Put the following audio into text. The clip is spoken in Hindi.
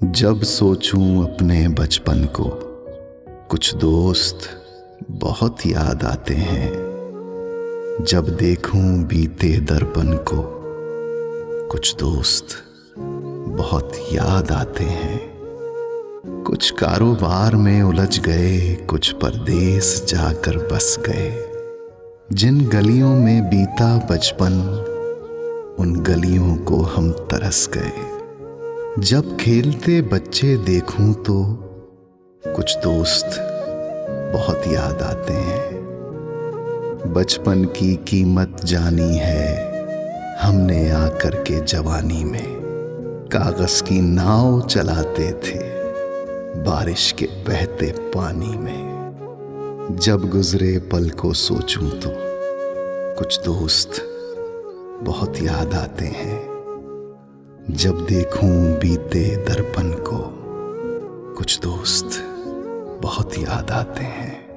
जब सोचूं अपने बचपन को, कुछ दोस्त बहुत याद आते हैं। जब देखूं बीते दर्पण को, कुछ दोस्त बहुत याद आते हैं। कुछ कारोबार में उलझ गए, कुछ परदेस जाकर बस गए। जिन गलियों में बीता बचपन, उन गलियों को हम तरस गए। जब खेलते बच्चे देखूं तो कुछ दोस्त बहुत याद आते हैं। बचपन की कीमत जानी है हमने आकर के जवानी में। कागज की नाव चलाते थे बारिश के बहते पानी में। जब गुजरे पल को सोचूं तो कुछ दोस्त बहुत याद आते हैं। जब देखूं बीते दर्पण को, कुछ दोस्त बहुत याद आते हैं।